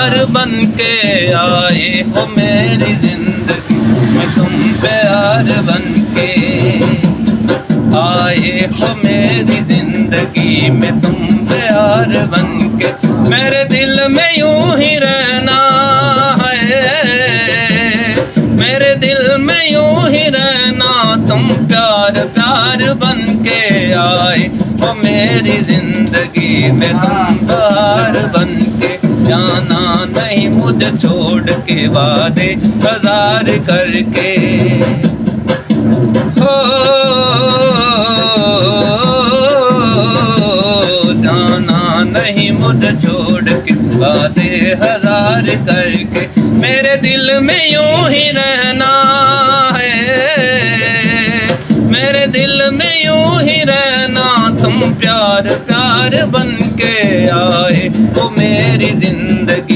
प्यार बन के आए हो मेरी जिंदगी में, तुम प्यार बन के आए हो मेरी जिंदगी में, तुम प्यार बन के। मेरे दिल में यूं ही रहना है, मेरे दिल में यूं ही रहना, तुम प्यार प्यार बन के आए हो मेरी जिंदगी में, तुम प्यार बन के। जाना नहीं मुझे छोड़ के वादे हजार करके, हो जाना नहीं मुझे छोड़ के वादे हजार करके। मेरे दिल में यूं ही रहना है, मेरे दिल में यूं ही रहना, तुम प्यार प्यार बन के आए हो मेरी जिंदगी